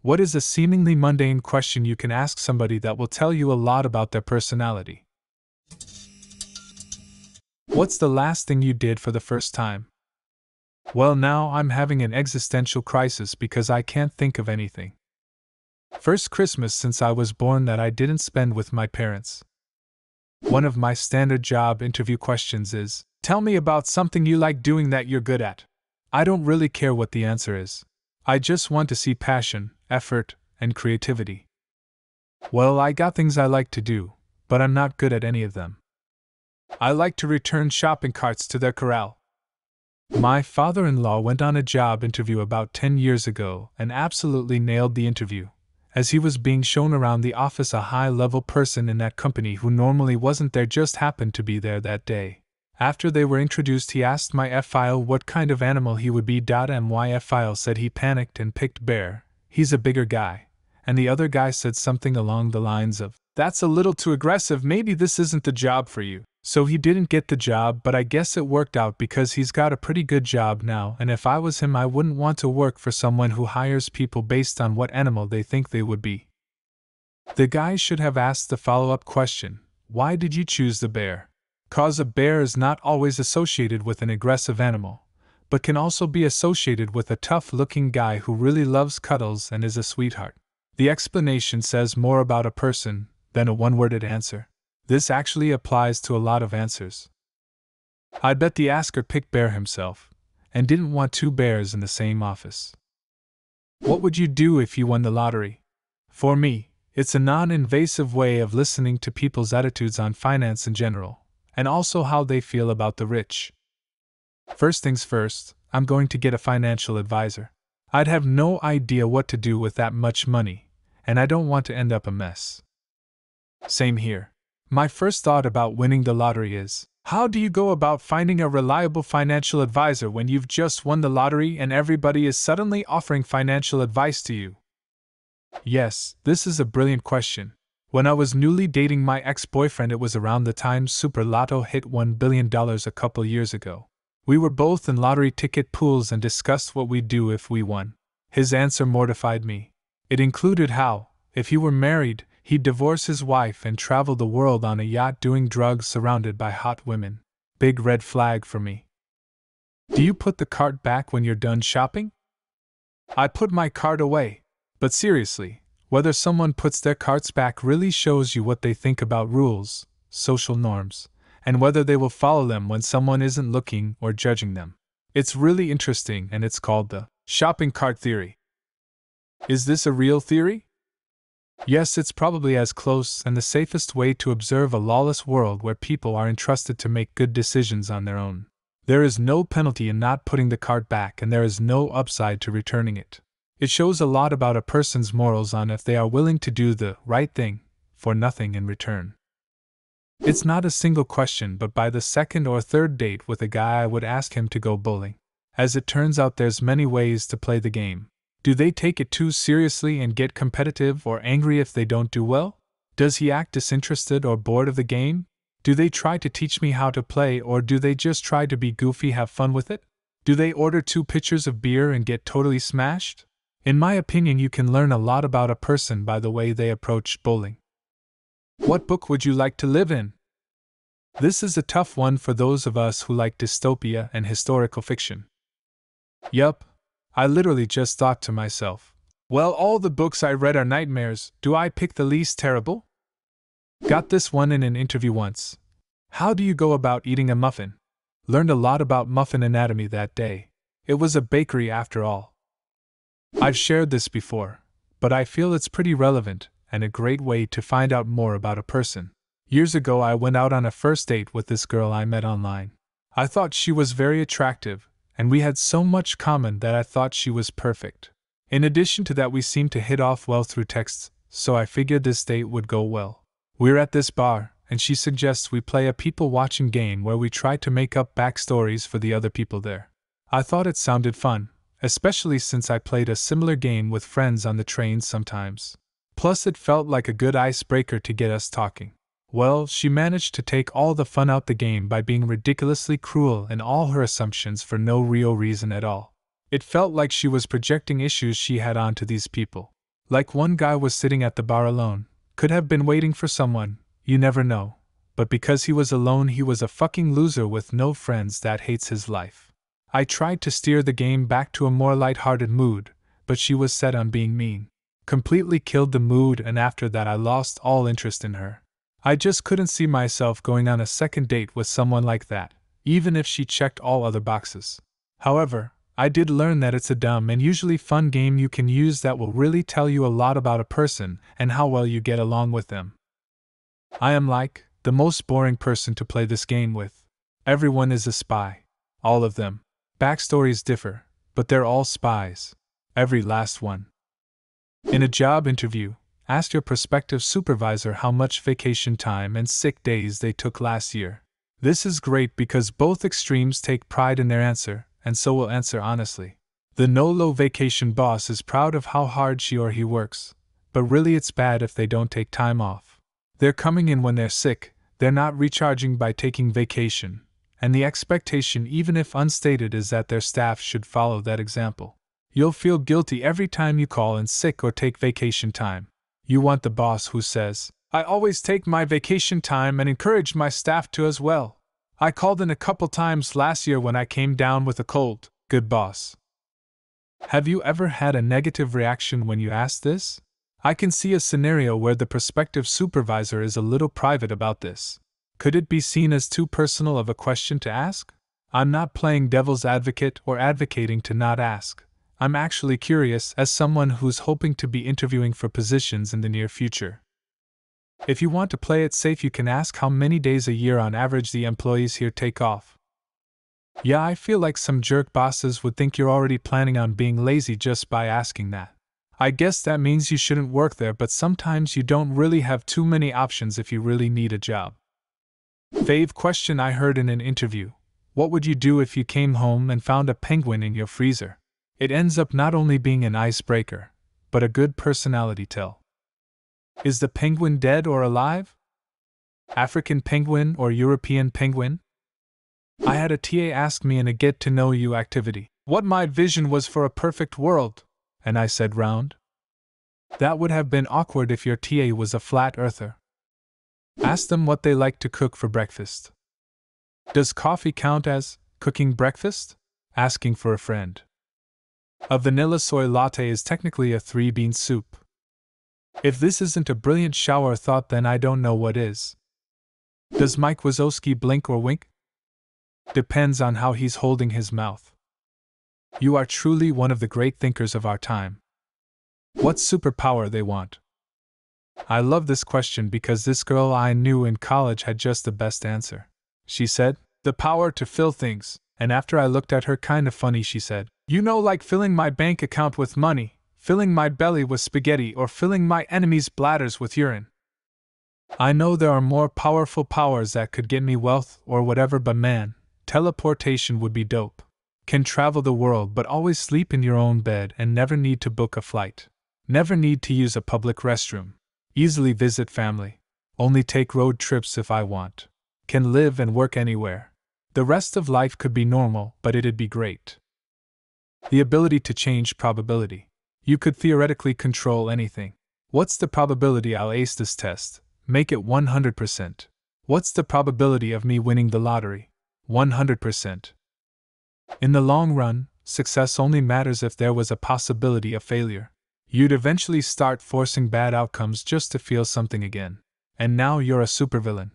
What is a seemingly mundane question you can ask somebody that will tell you a lot about their personality? What's the last thing you did for the first time? Well, now I'm having an existential crisis because I can't think of anything. First Christmas since I was born that I didn't spend with my parents. One of my standard job interview questions is, tell me about something you like doing that you're good at. I don't really care what the answer is. I just want to see passion, effort, and creativity. Well, I got things I like to do, but I'm not good at any of them. I like to return shopping carts to their corral. My father-in-law went on a job interview about 10 years ago and absolutely nailed the interview. As he was being shown around the office, a high-level person in that company who normally wasn't there just happened to be there that day. After they were introduced, he asked my F-file what kind of animal he would be. My F-file said he panicked and picked bear. He's a bigger guy. And the other guy said something along the lines of, that's a little too aggressive, maybe this isn't the job for you. So he didn't get the job, but I guess it worked out because he's got a pretty good job now, and if I was him I wouldn't want to work for someone who hires people based on what animal they think they would be. The guy should have asked the follow-up question, why did you choose the bear? 'Cause a bear is not always associated with an aggressive animal, but can also be associated with a tough-looking guy who really loves cuddles and is a sweetheart. The explanation says more about a person than a one-worded answer. This actually applies to a lot of answers. I bet the asker picked bear himself, and didn't want two bears in the same office. What would you do if you won the lottery? For me, it's a non-invasive way of listening to people's attitudes on finance in general, and also how they feel about the rich. First things first, I'm going to get a financial advisor. I'd have no idea what to do with that much money, and I don't want to end up a mess. Same here. My first thought about winning the lottery is, how do you go about finding a reliable financial advisor when you've just won the lottery and everybody is suddenly offering financial advice to you? Yes, this is a brilliant question. When I was newly dating my ex-boyfriend, it was around the time Super Lotto hit $1 billion a couple years ago. We were both in lottery ticket pools and discussed what we'd do if we won. His answer mortified me. It included how, if he were married, he'd divorce his wife and travel the world on a yacht doing drugs surrounded by hot women. Big red flag for me. Do you put the cart back when you're done shopping? I put my cart away. But seriously, whether someone puts their carts back really shows you what they think about rules, social norms, and whether they will follow them when someone isn't looking or judging them. It's really interesting, and it's called the shopping cart theory. Is this a real theory? Yes, it's probably as close and the safest way to observe a lawless world where people are entrusted to make good decisions on their own. There is no penalty in not putting the cart back, and there is no upside to returning it. It shows a lot about a person's morals on if they are willing to do the right thing for nothing in return. It's not a single question, but by the second or third date with a guy I would ask him to go bowling. As it turns out, there's many ways to play the game. Do they take it too seriously and get competitive or angry if they don't do well? Does he act disinterested or bored of the game? Do they try to teach me how to play, or do they just try to be goofy, have fun with it? Do they order 2 pitchers of beer and get totally smashed? In my opinion, you can learn a lot about a person by the way they approach bowling. What book would you like to live in? This is a tough one for those of us who like dystopia and historical fiction. Yup. I literally just thought to myself, well, all the books I read are nightmares, do I pick the least terrible? Got this one in an interview once. How do you go about eating a muffin? Learned a lot about muffin anatomy that day. It was a bakery after all. I've shared this before, but I feel it's pretty relevant and a great way to find out more about a person. Years ago, I went out on a first date with this girl I met online. I thought she was very attractive, and we had so much common that I thought she was perfect. In addition to that, we seemed to hit off well through texts, so I figured this date would go well. We're at this bar, and she suggests we play a people-watching game where we try to make up backstories for the other people there. I thought it sounded fun, especially since I played a similar game with friends on the train sometimes. Plus, it felt like a good icebreaker to get us talking. Well, she managed to take all the fun out the game by being ridiculously cruel in all her assumptions for no real reason at all. It felt like she was projecting issues she had onto these people. Like one guy was sitting at the bar alone, could have been waiting for someone, you never know. But because he was alone, he was a fucking loser with no friends that hates his life. I tried to steer the game back to a more light-hearted mood, but she was set on being mean. Completely killed the mood, and after that I lost all interest in her. I just couldn't see myself going on a second date with someone like that, even if she checked all other boxes. However, I did learn that it's a dumb and usually fun game you can use that will really tell you a lot about a person and how well you get along with them. I am like the most boring person to play this game with. Everyone is a spy. All of them. Backstories differ, but they're all spies. Every last one. In a job interview, ask your prospective supervisor how much vacation time and sick days they took last year. This is great because both extremes take pride in their answer, and so will answer honestly. The no-low vacation boss is proud of how hard she or he works, but really it's bad if they don't take time off. They're coming in when they're sick, they're not recharging by taking vacation, and the expectation, even if unstated, is that their staff should follow that example. You'll feel guilty every time you call in sick or take vacation time. You want the boss who says, "I always take my vacation time and encourage my staff to as well. I called in a couple times last year when I came down with a cold." Good boss. Have you ever had a negative reaction when you asked this? I can see a scenario where the prospective supervisor is a little private about this. Could it be seen as too personal of a question to ask? I'm not playing devil's advocate or advocating to not ask. I'm actually curious as someone who's hoping to be interviewing for positions in the near future. If you want to play it safe, you can ask how many days a year on average the employees here take off. Yeah, I feel like some jerk bosses would think you're already planning on being lazy just by asking that. I guess that means you shouldn't work there, but sometimes you don't really have too many options if you really need a job. Fave question I heard in an interview: what would you do if you came home and found a penguin in your freezer? It ends up not only being an icebreaker, but a good personality tell. Is the penguin dead or alive? African penguin or European penguin? I had a TA ask me in a get-to-know-you activity what my vision was for a perfect world, and I said round. That would have been awkward if your TA was a flat earther. Ask them what they like to cook for breakfast. Does coffee count as cooking breakfast? Asking for a friend. A vanilla soy latte is technically a 3-bean soup. If this isn't a brilliant shower thought, then I don't know what is. Does Mike Wazowski blink or wink? Depends on how he's holding his mouth. You are truly one of the great thinkers of our time. What superpower they want? I love this question because this girl I knew in college had just the best answer. She said, the power to fill things, and after I looked at her kinda funny, she said, you know, like filling my bank account with money, filling my belly with spaghetti, or filling my enemies' bladders with urine. I know there are more powerful powers that could get me wealth or whatever, but man, teleportation would be dope. Can travel the world but always sleep in your own bed and never need to book a flight. Never need to use a public restroom. Easily visit family. Only take road trips if I want. Can live and work anywhere. The rest of life could be normal, but it'd be great. The ability to change probability. You could theoretically control anything. What's the probability I'll ace this test? Make it 100%. What's the probability of me winning the lottery? 100%. In the long run, success only matters if there was a possibility of failure. You'd eventually start forcing bad outcomes just to feel something again. And now you're a supervillain.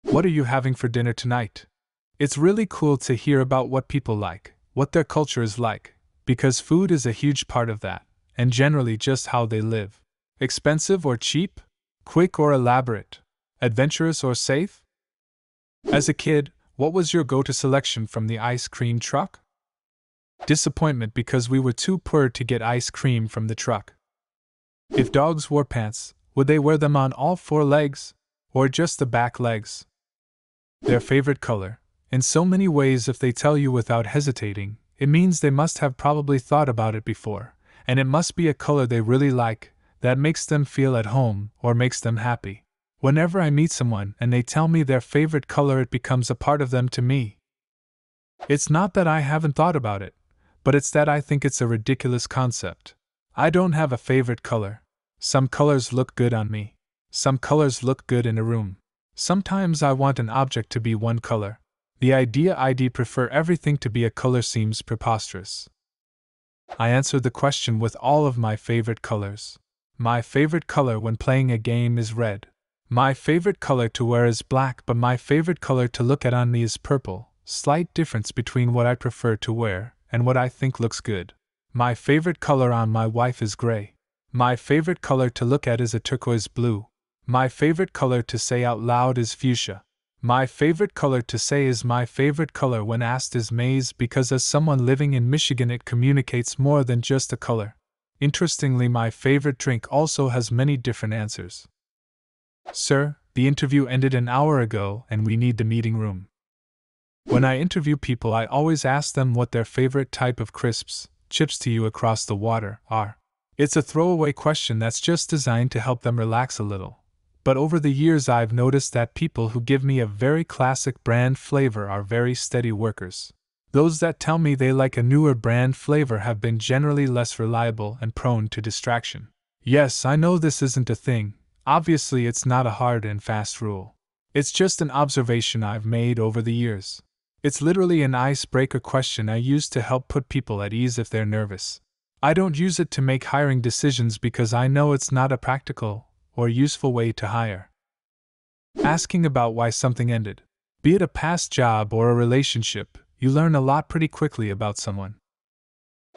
What are you having for dinner tonight? It's really cool to hear about what people like, what their culture is like, because food is a huge part of that, and generally just how they live. Expensive or cheap? Quick or elaborate? Adventurous or safe? As a kid, what was your go-to selection from the ice cream truck? Disappointment because we were too poor to get ice cream from the truck. If dogs wore pants, would they wear them on all 4 legs, or just the back legs? Their favorite color. In so many ways, if they tell you without hesitating, it means they must have probably thought about it before, and it must be a color they really like, that makes them feel at home or makes them happy. Whenever I meet someone and they tell me their favorite color, it becomes a part of them to me. It's not that I haven't thought about it, but it's that I think it's a ridiculous concept. I don't have a favorite color. Some colors look good on me. Some colors look good in a room. Sometimes I want an object to be one color. The idea I'd prefer everything to be a color seems preposterous. I answered the question with all of my favorite colors. My favorite color when playing a game is red. My favorite color to wear is black, but my favorite color to look at on me is purple. Slight difference between what I prefer to wear and what I think looks good. My favorite color on my wife is gray. My favorite color to look at is a turquoise blue. My favorite color to say out loud is fuchsia. My favorite color to say is my favorite color when asked is maize, because as someone living in Michigan it communicates more than just a color. Interestingly, my favorite drink also has many different answers. Sir, the interview ended an hour ago and we need the meeting room. When I interview people, I always ask them what their favorite type of crisps, chips to you across the water, are. It's a throwaway question that's just designed to help them relax a little. But over the years I've noticed that people who give me a very classic brand flavor are very steady workers. Those that tell me they like a newer brand flavor have been generally less reliable and prone to distraction. Yes, I know this isn't a thing. Obviously, it's not a hard and fast rule. It's just an observation I've made over the years. It's literally an icebreaker question I use to help put people at ease if they're nervous. I don't use it to make hiring decisions because I know it's not a practical or useful way to hire. Asking about why something ended. Be it a past job or a relationship, you learn a lot pretty quickly about someone.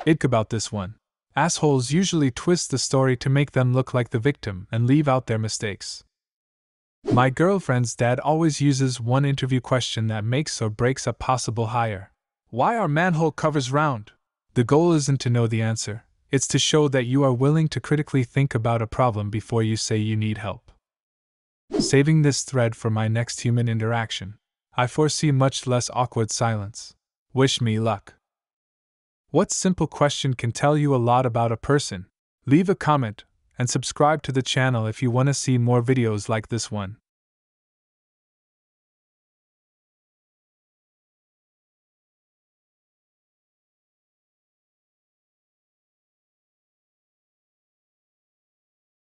Ick about this one. Assholes usually twist the story to make them look like the victim and leave out their mistakes. My girlfriend's dad always uses one interview question that makes or breaks a possible hire. Why are manhole covers round? The goal isn't to know the answer, it's to show that you are willing to critically think about a problem before you say you need help. Saving this thread for my next human interaction. I foresee much less awkward silence. Wish me luck. What simple question can tell you a lot about a person? Leave a comment and subscribe to the channel if you want to see more videos like this one.